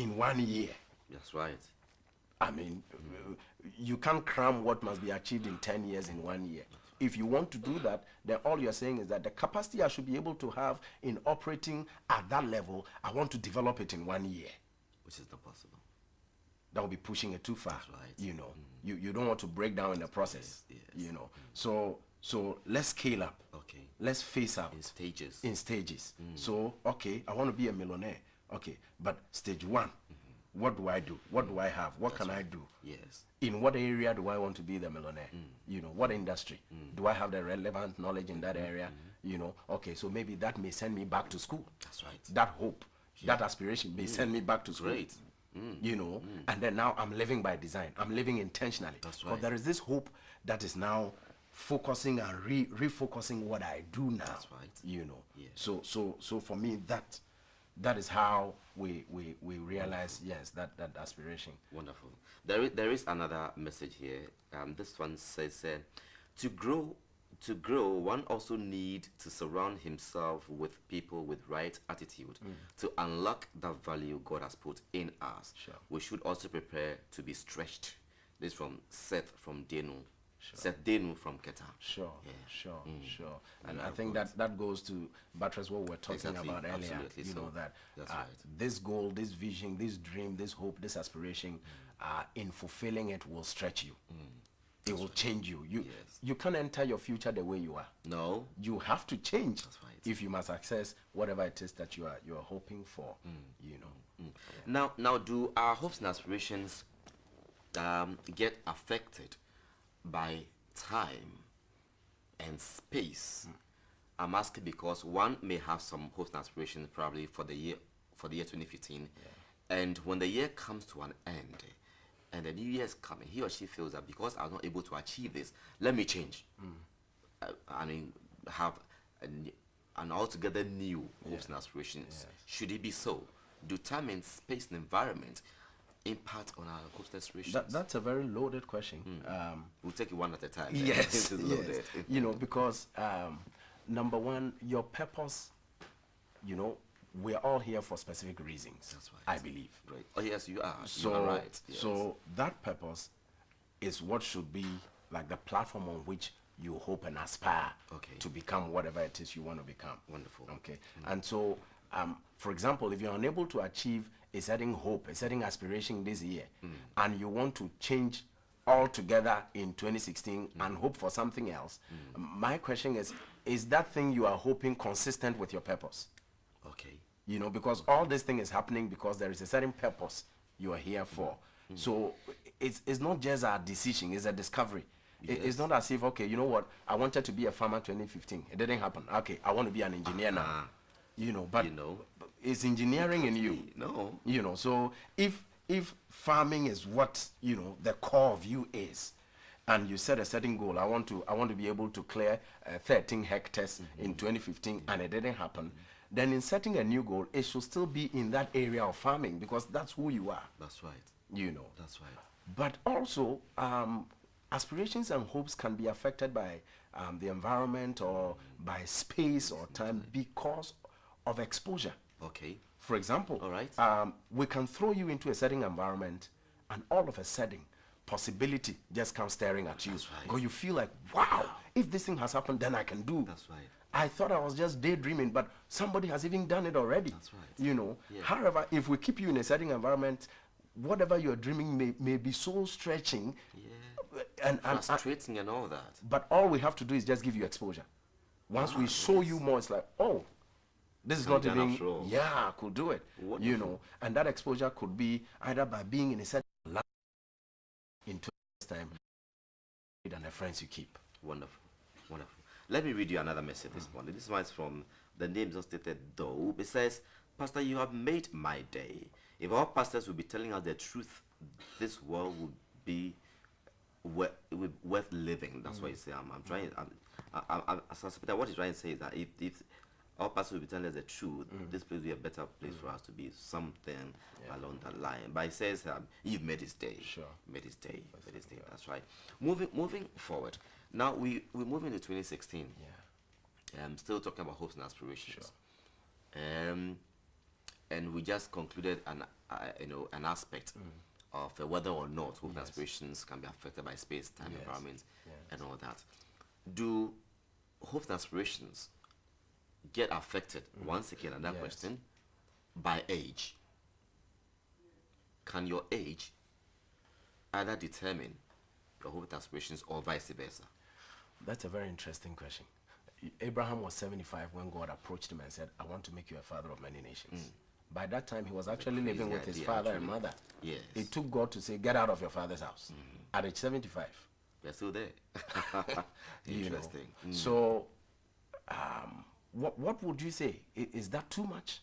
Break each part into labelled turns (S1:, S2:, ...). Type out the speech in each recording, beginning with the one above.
S1: in 1 year.
S2: That's right.
S1: I mean, you can't cram what must be achieved in 10 years in 1 year. If you want to do that, then all you're saying is that the capacity I should be able to have in operating at that level, I want to develop it in 1 year.
S2: Which is not possible.
S1: That will be pushing it too far.
S2: That's right.
S1: You know, you don't want to break down in the process.
S2: Yes, yes.
S1: You know, so let's scale up.
S2: Okay.
S1: Let's phase out.
S2: In stages.
S1: In stages. So, okay, I want to be a millionaire. Okay, but stage one, what do I do? What do I have? What can I do?
S2: Yes.
S1: In what area do I want to be the millionaire? You know, what industry? Do I have the relevant knowledge in that area? You know, okay, so maybe that may send me back to school.
S2: That's right.
S1: That hope, that aspiration may send me back to school.
S2: Great.
S1: You know, and then now I'm living by design. I'm living intentionally.
S2: That's
S1: But
S2: right.
S1: there is this hope that is now focusing and refocusing what I do now.
S2: That's right.
S1: You know.
S2: Yes.
S1: So for me, that is how we realize, yes, that aspiration.
S2: Wonderful. There is another message here. This one says, to grow, one also need to surround himself with people with right attitude to unlock the value God has put in us.
S1: Sure.
S2: We should also prepare to be stretched. This from Seth from Denu.
S1: Sure.
S2: Seth Denu from Keta.
S1: Sure,
S2: Yeah.
S1: sure. And
S2: Yeah,
S1: I think
S2: good.
S1: that goes to buttress what we were talking
S2: Exactly,
S1: about earlier.
S2: absolutely
S1: You
S2: so.
S1: know that
S2: That's right.
S1: this goal, this vision, this dream, this hope, this aspiration, in fulfilling it will stretch you. It will change you.
S2: Yes.
S1: You can't enter your future the way you are.
S2: No.
S1: You have to change.
S2: That's right.
S1: If you must access whatever it is that you are hoping for. You know.
S2: Now, do our hopes and aspirations get affected by time and space? I'm asking because one may have some hopes and aspirations probably for the year 2015, and when the year comes to an end and the new year is coming, he or she feels that because I'm not able to achieve this, let me change. I mean, have an altogether new hopes and aspirations.
S1: Yes.
S2: Should it be so? Do time and space and environment impact on our hopes and aspirations?
S1: That's a very loaded question.
S2: We'll take it one at a time.
S1: Yes,
S2: This is
S1: yes.
S2: loaded.
S1: You know, because number one, your purpose, you know, we're all here for specific reasons.
S2: That's right.
S1: I believe.
S2: Right. Oh yes, you are.
S1: So,
S2: you are right. Yes.
S1: so that purpose is what should be like the platform on which you hope and aspire
S2: Okay.
S1: to become whatever it is you want to become.
S2: Wonderful.
S1: Okay. And so, for example, if you're unable to achieve a certain hope, a certain aspiration this year, and you want to change altogether in 2016 and hope for something else, my question is that thing you are hoping consistent with your purpose?
S2: Okay.
S1: You know, because all this thing is happening because there is a certain purpose you are here for. So it's not just a decision, it's a discovery. It's not as if, okay, you know what, I wanted to be a farmer 2015. It didn't happen. Okay, I want to be an engineer now. You know, but
S2: You know.
S1: it's engineering in you.
S2: No.
S1: You know, so if farming is what, you know, the core of you is, and you set a certain goal, I want to be able to clear 13 hectares in 2015, and it didn't happen, then in setting a new goal, it should still be in that area of farming because that's who you are.
S2: That's right.
S1: You know.
S2: That's right.
S1: But also, aspirations and hopes can be affected by the environment or by space or time because of exposure.
S2: Okay.
S1: For example,
S2: All right.
S1: we can throw you into a certain environment and all of a sudden, possibility just comes staring at you.
S2: That's right.
S1: Because you feel like, wow, if this thing has happened, then I can do.
S2: That's right.
S1: I thought I was just daydreaming, but somebody has even done it already.
S2: That's right.
S1: You know.
S2: Yeah.
S1: However, if we keep you in a certain environment, whatever you're dreaming may be so stretching.
S2: Yeah.
S1: And
S2: Frustrating and all that.
S1: but all we have to do is just give you exposure. Once we show you more, it's like, oh, this is not
S2: Can be done
S1: even,
S2: after all.
S1: yeah, I could do it. You
S2: Wonderful.
S1: know, and that exposure could be either by being in a certain land in 2 years' time and the friends you keep.
S2: Wonderful. Wonderful. Let me read you another message this morning. This one is from the name just stated though. It says, Pastor, you have made my day. If all pastors would be telling us the truth, this world would be worth living. That's what you say. I'm trying. What he's trying to say is that if all pastors will be telling us the truth, this place will be a better place for us to be. Something along that line. But he says, you've made his day.
S1: Sure.
S2: Made his day. Made his day. That's right. Moving forward. Now we move into 2016.
S1: Yeah.
S2: Still talking about hopes and aspirations.
S1: Sure.
S2: and we just concluded an aspect of whether or not hope and aspirations can be affected by space, time, environment, and all that. Do hopes and aspirations get affected, once again, another question, by age? Can your age either determine your hopes and aspirations or vice versa?
S1: That's a very interesting question. Abraham was 75 when God approached him and said, I want to make you a father of many nations. By that time, he was actually living with his father and mother.
S2: Yes.
S1: It took God to say, get out of your father's house. At age 75.
S2: They're still there. Interesting.
S1: So, what would you say? Is that too much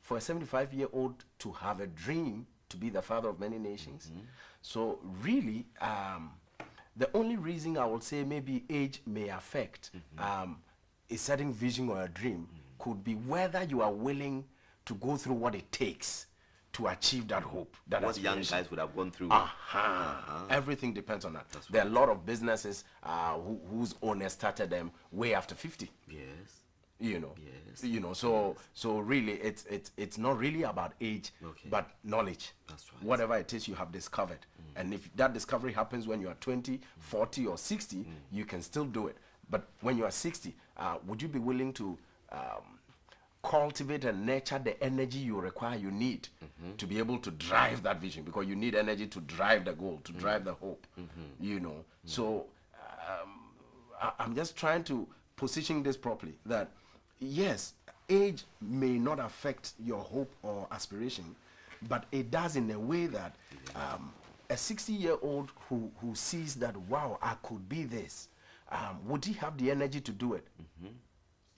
S1: for a 75-year-old to have a dream to be the father of many nations? So really, the only reason I would say maybe age may affect a certain vision or a dream could be whether you are willing to go through what it takes to achieve that hope. That
S2: what young guys would have gone through.
S1: Everything depends on that.
S2: That's
S1: there are a lot of businesses whose owners started them way after 50.
S2: Yes.
S1: You know.
S2: Yes.
S1: You know. So really, it's not really about age, but knowledge.
S2: That's right.
S1: Whatever it is you have discovered, and if that discovery happens when you are 20, 40, or 60, you can still do it. But when you are 60, would you be willing to cultivate and nurture the energy you require, you need to be able to drive that vision? Because you need energy to drive the goal, to drive the hope, you know. So I'm just trying to position this properly, that yes, age may not affect your hope or aspiration, but it does in a way that a 60-year-old who sees that, wow, I could be this, would he have the energy to do it?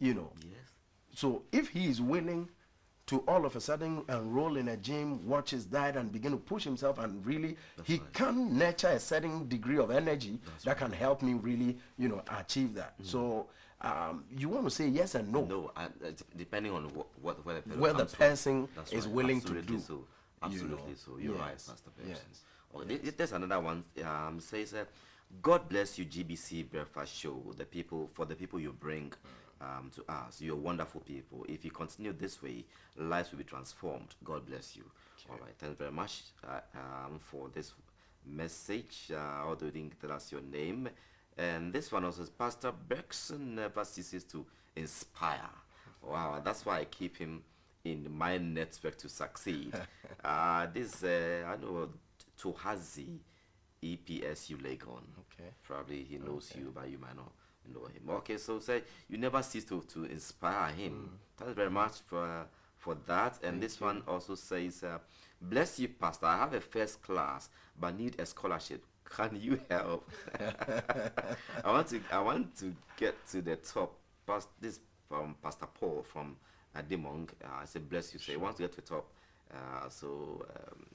S1: You know.
S2: Yes.
S1: So if he is willing to all of a sudden enroll in a gym, watch his diet, and begin to push himself, and really he can nurture a certain degree of energy that can help me really, you know, achieve that. So you want to say yes and no?
S2: No, depending on
S1: where the person is willing to do.
S2: So. Absolutely,
S1: you know.
S2: so. You're right, Pastor Burckson.
S1: Yes.
S2: There's another one. Says, God bless you, GBC Breakfast Show. For the people you bring to us. You're wonderful people. If you continue this way, lives will be transformed. God bless you. Okay. All right. Thanks very much for this message. Although you didn't tell us your name. And this one also says, Pastor Burckson never ceases to inspire. Wow, that's why I keep him in my network to succeed. This, I know, Tohazi, EPSU Legon. Okay. Probably he knows you, but you might not know him. Okay, so say you never cease to inspire him. Thanks very much for that. And this one also says, bless you, Pastor. I have a first class, but need a scholarship. Can you help? I want to get to the top. This from Pastor Paul from Demong. I said, bless you. Say, he wants to get to the top.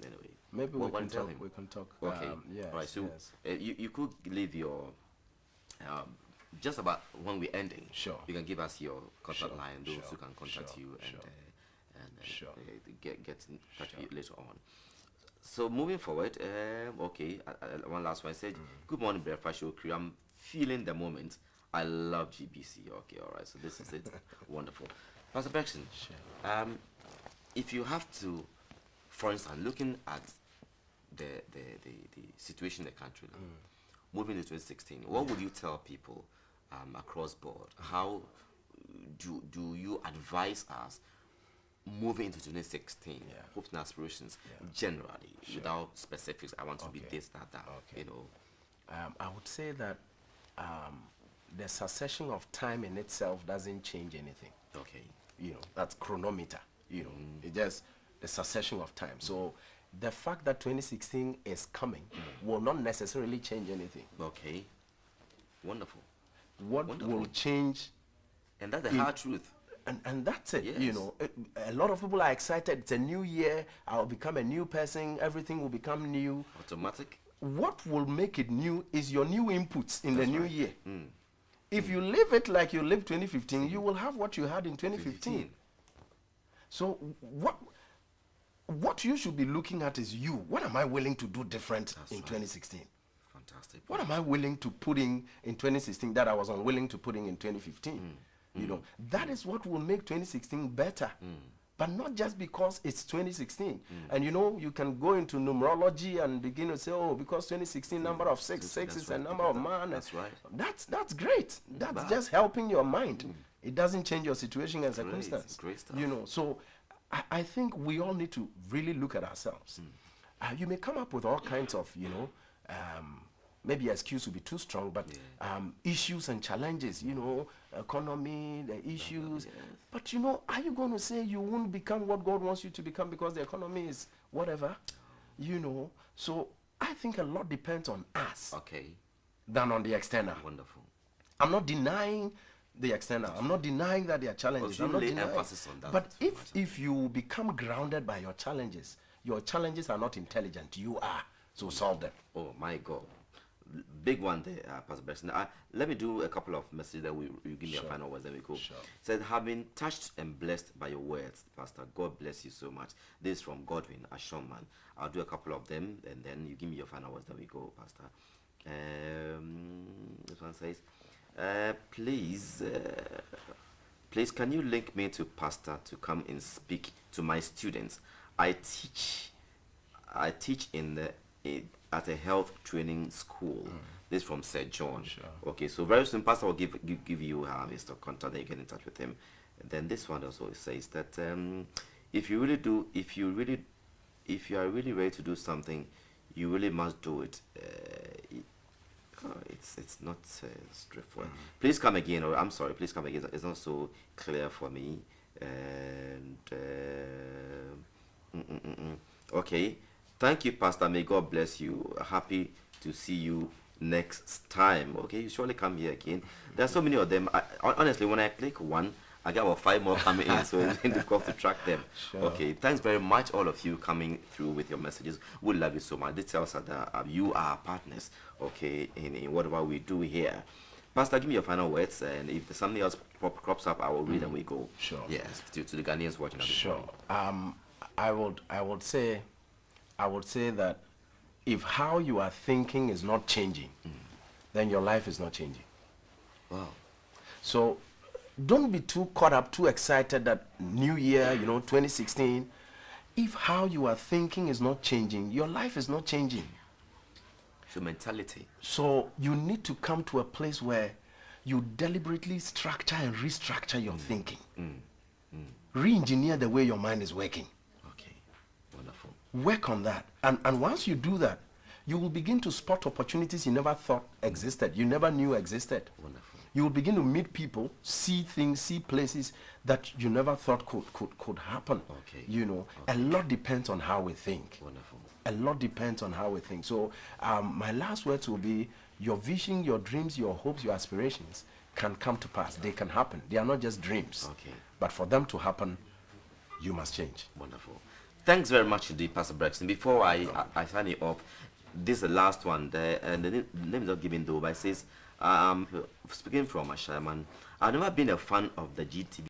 S2: Anyway,
S1: maybe we can talk. We can talk.
S2: Okay.
S1: Yes.
S2: All right. So you could leave your just about when we're ending.
S1: Sure.
S2: You can give us your contact line. Those who can contact you and get in touch with you later on. So moving forward, one last one. I said, good morning, Breakfast Show crew. I'm feeling the moment. I love GBC. Okay, all right. So this is it. Wonderful. Pastor Burckson, if you have to, for instance, looking at the situation in the country now, moving to 2016, what would you tell people across board? How do you advise us moving into 2016, hopes and aspirations generally, without specifics? I want to be this, that, you know.
S1: I would say that the succession of time in itself doesn't change anything.
S2: Okay.
S1: You know, that's chronometer. You know, it's just the succession of time. So the fact that 2016 is coming will not necessarily change anything.
S2: Okay. Wonderful.
S1: What will change?
S2: And that's the hard truth.
S1: And that's it.
S2: Yes.
S1: You know, a lot of people are excited. It's a new year. I'll become a new person. Everything will become new.
S2: Automatic.
S1: What will make it new is your new inputs in the new year. If you live it like you lived 2015, you will have what you had in 2015. So what you should be looking at is you. What am I willing to do different in 2016?
S2: Fantastic.
S1: What am I willing to put in 2016 that I was unwilling to put in 2015? You know, that is what will make 2016 better. but not just because it's 2016. And you know, you can go into numerology and begin to say, oh, because 2016 number of six is a number of man.
S2: That's right.
S1: That's great. That's just helping your mind. It doesn't change your situation and circumstance.
S2: Great stuff.
S1: You know, so I think we all need to really look at ourselves. You may come up with all kinds of, you know, maybe excuse will be too strong, but issues and challenges, you know, economy, the issues. But, you know, are you going to say you won't become what God wants you to become because the economy is whatever? You know, so I think a lot depends on us than on the external.
S2: Wonderful.
S1: I'm not denying the external. I'm not denying that there are challenges. I'm not denying.
S2: Emphasis on that.
S1: But if you become grounded by your challenges are not intelligent. You are. So solve them.
S2: Oh, my God. Big one there, Pastor Burckson. Let me do a couple of messages that you give me a final words, then we go.
S1: Sure.
S2: Said, have been touched and blessed by your words, Pastor. God bless you so much. This is from Godwin Ashoman. I'll do a couple of them, and then you give me your final words, then we go, Pastor. This one says, please, can you link me to Pastor to come and speak to my students? I teach at a health training school. This is from Sir John.
S1: Sure.
S2: Okay, so very soon Pastor will give you Mr. Contact, then you get in touch with him. And then this one also says that if you are really ready to do something, you really must do it. It's not straightforward. Please come again, or I'm sorry, please come again. It's not so clear for me. And okay, thank you, Pastor. May God bless you. Happy to see you next time. Okay, you surely come here again. There are so many of them. Honestly, when I click one, I get about 5 more coming in, so it's difficult to track them.
S1: Sure.
S2: Okay, thanks very much, all of you coming through with your messages. We love you so much. This tells us that you are our partners, okay, in whatever we do here. Pastor, give me your final words, and if there's something else crops up, I will read and we go.
S1: Sure.
S2: Yes, to the Ghanaians watching.
S1: Sure. I would say that if how you are thinking is not changing, then your life is not changing.
S2: Wow.
S1: So don't be too caught up, too excited that new year, 2016. If how you are thinking is not changing, your life is not changing.
S2: So mentality.
S1: So you need to come to a place where you deliberately structure and restructure your thinking. Re-engineer the way your mind is working.
S2: Okay, wonderful.
S1: Work on that. And once you do that, you will begin to spot opportunities you never thought existed, you never knew existed.
S2: Wonderful.
S1: You will begin to meet people, see things, see places that you never thought could happen.
S2: Okay.
S1: A lot depends on how we think.
S2: Wonderful.
S1: A lot depends on how we think. So my last words will be, your vision, your dreams, your hopes, your aspirations can come to pass. They can happen. They are not just dreams.
S2: Okay.
S1: But for them to happen, you must change.
S2: Wonderful. Thanks very much indeed, Pastor Burckson. Before I sign it off, this is the last one there, and the name is not given though, but it says, speaking from a shaman, I've never been a fan of the GTV